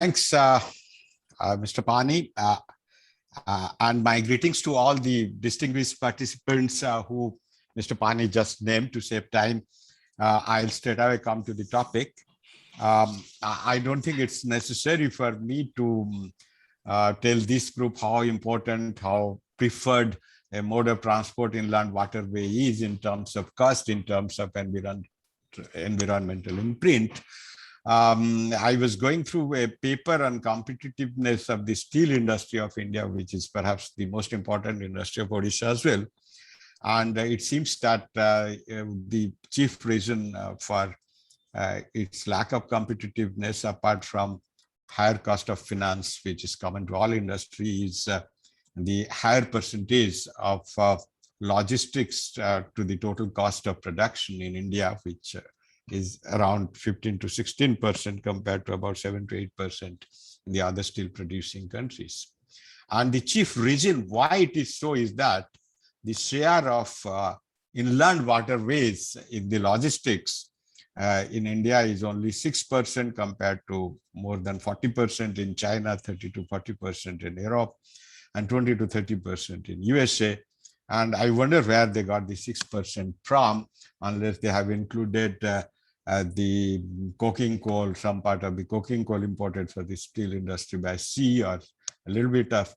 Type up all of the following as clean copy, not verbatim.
Thanks, Mr. Pani, and my greetings to all the distinguished participants who Mr. Pani just named. To save time, I'll straight away come to the topic. I don't think it's necessary for me to tell this group how important, how preferred a mode of transport inland waterway is in terms of cost, in terms of environmental imprint. I was going through a paper on competitiveness of the steel industry of India, which is perhaps the most important industry of Odisha as well. And it seems that the chief reason for its lack of competitiveness, apart from higher cost of finance, which is common to all industries, the higher percentage of logistics to the total cost of production in India, which is around 15 to 16% compared to about 7 to 8% in the other steel producing countries. And the chief reason why it is so is that the share of inland waterways in the logistics in India is only 6% compared to more than 40% in China, 30 to 40% in Europe, and 20 to 30% in USA. And I wonder where they got the 6% from, unless they have included the coking coal, some part of the coking coal imported for the steel industry by sea, or a little bit of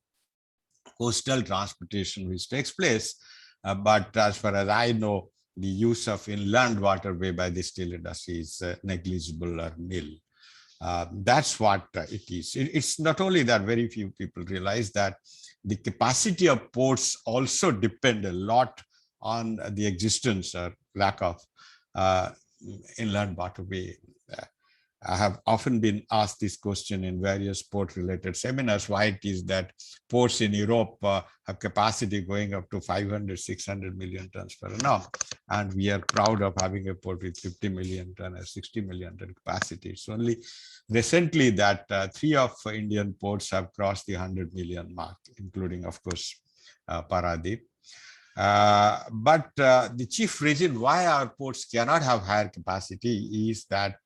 coastal transportation which takes place. But as far as I know, the use of inland waterway by the steel industry is negligible or nil. That's what it is. It's not only that very few people realize that the capacity of ports also depend a lot on the existence or lack of inland waterway. I have often been asked this question in various port-related seminars, why it is that ports in Europe have capacity going up to 500, 600 million tons per annum. And we are proud of having a port with 50 million ton or 60 million ton capacity. It's only recently that 3 of Indian ports have crossed the 100 million mark, including, of course, Paradip. But the chief reason why our ports cannot have higher capacity is that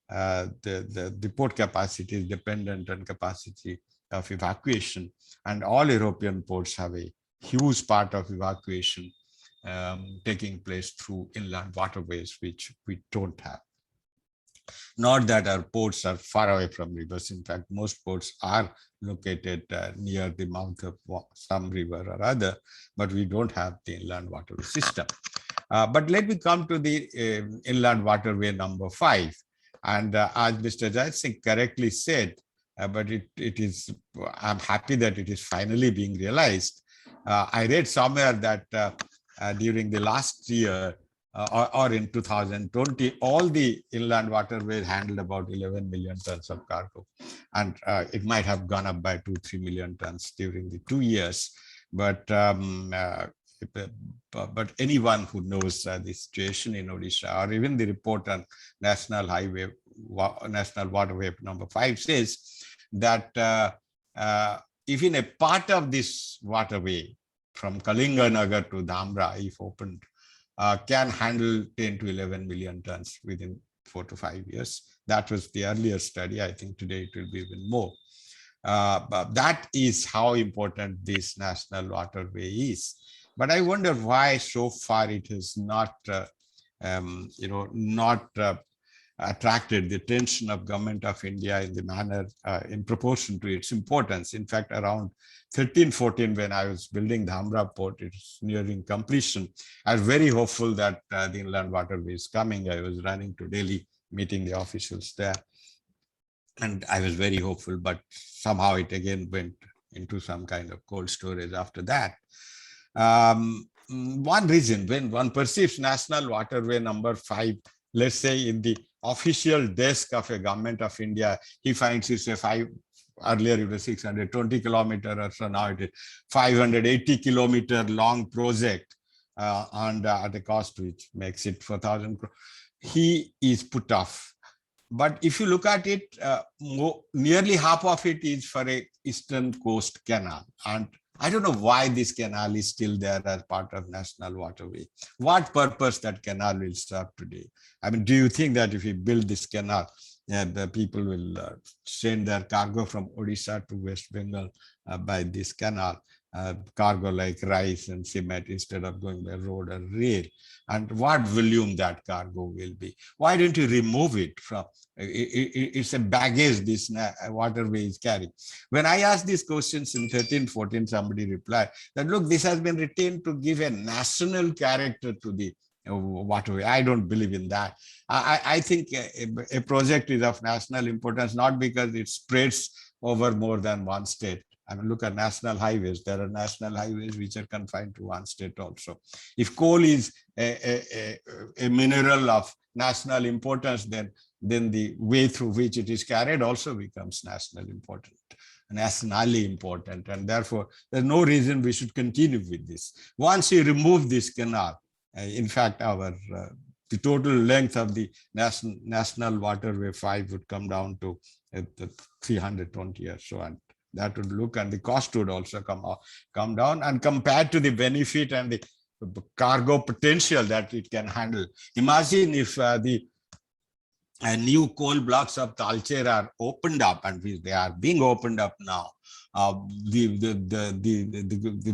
the port capacity is dependent on capacity of evacuation, and all European ports have a huge part of evacuation taking place through inland waterways, which we don't have. Not that our ports are far away from rivers. In fact, most ports are located near the mouth of some river or other, but we don't have the inland waterway system. But let me come to the inland waterway number 5. And as Mr. Jai Singh correctly said, but it is, I'm happy that it is finally being realized. I read somewhere that during the last year or in 2020, all the inland waterways handled about 11 million tons of cargo. And it might have gone up by 2-3 million tons during the 2 years. But anyone who knows the situation in Odisha, or even the report on National Waterway number 5 says that even a part of this waterway from Kalinganagar to Dhamra, if opened, can handle 10 to 11 million tons within 4 to 5 years. That was the earlier study. I think today it will be even more. But that is how important this national waterway is. But I wonder why so far it has not, attracted the attention of Government of India in the manner in proportion to its importance. In fact, around 13-14, when I was building Dhamra port, it's nearing completion. I was very hopeful that the inland waterway is coming. I was running to Delhi, meeting the officials there, and I was very hopeful. But somehow it again went into some kind of cold storage after that. One reason, when one perceives National Waterway number 5, let's say in the official desk of a Government of India, he finds it's a 5. Earlier it was 620 kilometer, or so now it is 580 kilometer long project, and at a cost which makes it 4,000 crore. He is put off. But if you look at it, nearly half of it is for a eastern coast canal. And I don't know why this canal is still there as part of National Waterway. What purpose that canal will serve today? I mean, do you think that if we build this canal, the people will send their cargo from Odisha to West Bengal by this canal. Cargo like rice and cement instead of going by road or rail. And what volume that cargo will be? Why don't you remove it from? It's a baggage this waterway is carrying. When I asked these questions in 13-14, somebody replied that, look, this has been written to give a national character to the waterway. I don't believe in that. I think a project is of national importance, not because it spreads over more than one state. I mean, look at national highways. There are national highways which are confined to one state also. If coal is a mineral of national importance, then the way through which it is carried also becomes nationally important. And therefore, there's no reason we should continue with this. Once you remove this canal, in fact, the total length of the national waterway 5 would come down to 320 or so, and that would look, and the cost would also come down, and compared to the benefit and the cargo potential that it can handle. Imagine if the new coal blocks of Talcher are opened up, and they are being opened up now. The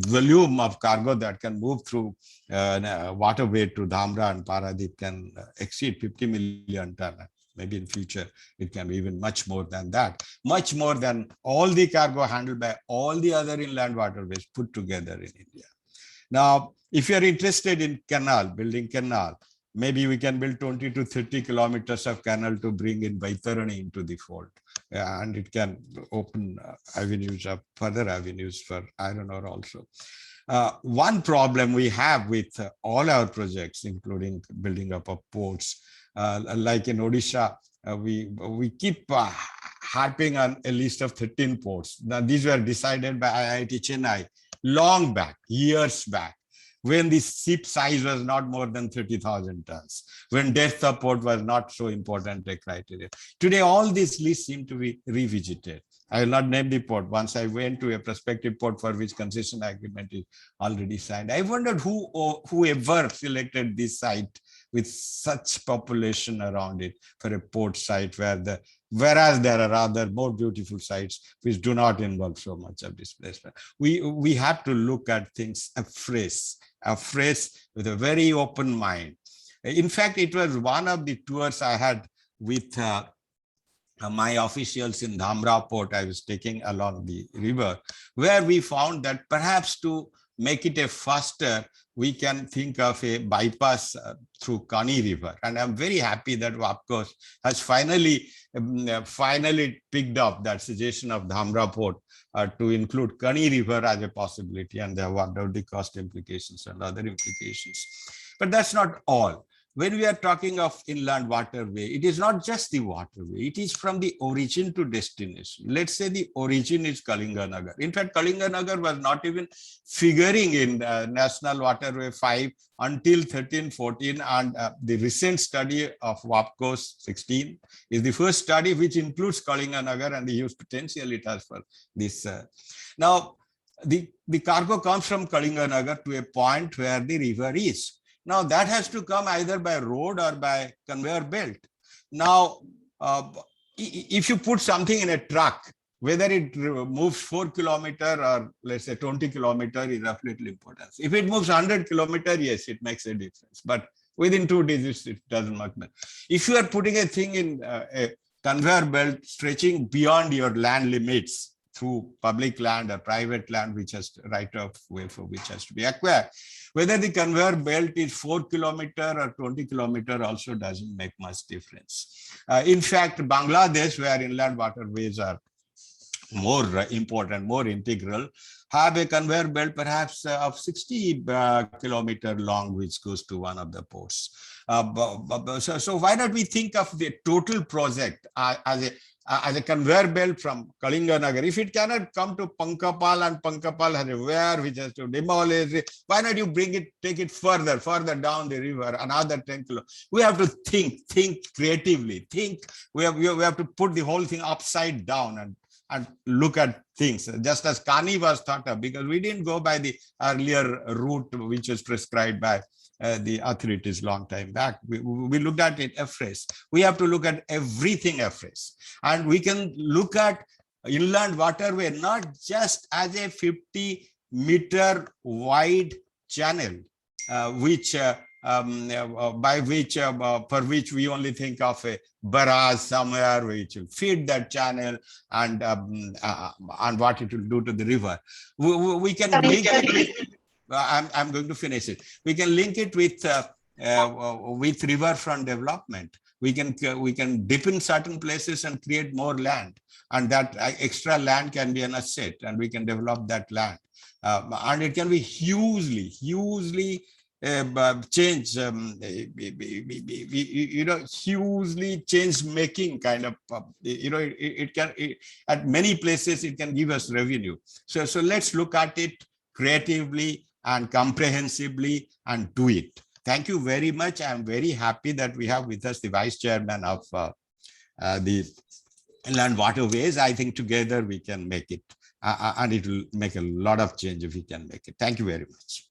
volume of cargo that can move through waterway to Dhamra and Paradip can exceed 50 million ton. Maybe in future, it can be even much more than that, much more than all the cargo handled by all the other inland waterways put together in India. Now, if you're interested in building canal, maybe we can build 20 to 30 kilometers of canal to bring in Vaitarani into the fold. And it can open further avenues for iron ore also. One problem we have with all our projects, including building up of ports, like in Odisha, we keep harping on a list of 13 ports. Now, these were decided by IIT Chennai long back, years back, when the ship size was not more than 30,000 tons, when depth of port was not so important a criteria. Today, all these lists seem to be revisited. I will not name the port. Once I went to a prospective port for which concession agreement is already signed. I wondered whoever selected this site with such population around it for a port site, whereas there are other more beautiful sites which do not involve so much of displacement. We have to look at things afresh with a very open mind. In fact, it was one of the tours I had with my officials in Dhamra port. I was taking along the river, where we found that perhaps to make it a faster, we can think of a bypass through Kani River. And I'm very happy that WAPCO has finally picked up that suggestion of Dhamra port to include Kani River as a possibility, and they have worked out the cost implications and other implications. But that's not all. When we are talking of inland waterway, it is not just the waterway, it is from the origin to destination. Let's say the origin is Kalinganagar. In fact, Kalinganagar was not even figuring in National Waterway 5 until 13-14, and the recent study of WAPCO's 16 is the first study which includes Kalinganagar and the huge potential it has for this. Now, the cargo comes from Kalinganagar to a point where the river is. Now, that has to come either by road or by conveyor belt. Now, if you put something in a truck, whether it moves 4 kilometers or let's say 20 kilometers is of little importance. If it moves 100 kilometers, yes, it makes a difference. But within 2 digits, it doesn't matter. If you are putting a thing in a conveyor belt stretching beyond your land limits through public land or private land, which has right of way for which has to be acquired, whether the conveyor belt is 4 kilometers or 20 kilometers also doesn't make much difference. In fact, Bangladesh, where inland waterways are more important, more integral, have a conveyor belt perhaps of 60 kilometers long, which goes to one of the ports. So why don't we think of the total project as a conveyor belt from Kalinganagar? If it cannot come to Pankapal, and Pankapal has a weir which has to demolish it, why not you take it further down the river, another 10 kilometers? We have to think creatively, we have to put the whole thing upside down and look at things, just as Kani was thought of, because we didn't go by the earlier route which was prescribed by the authorities long time back. We looked at it afresh. We have to look at everything afresh. And we can look at inland waterway not just as a 50-meter wide channel, which by which for which we only think of a barrage somewhere which will feed that channel and what it will do to the river. We can link it with, I'm going to finish it. We can link it with riverfront development. We can dip in certain places and create more land, and that extra land can be an asset, and we can develop that land, and it can be hugely change, hugely change making kind of, it can, at many places it can give us revenue. So let's look at it creatively and comprehensively and do it. Thank you very much. I'm very happy that we have with us the Vice Chairman of the Inland Waterways. I think together we can make it, and it will make a lot of change if we can make it. Thank you very much.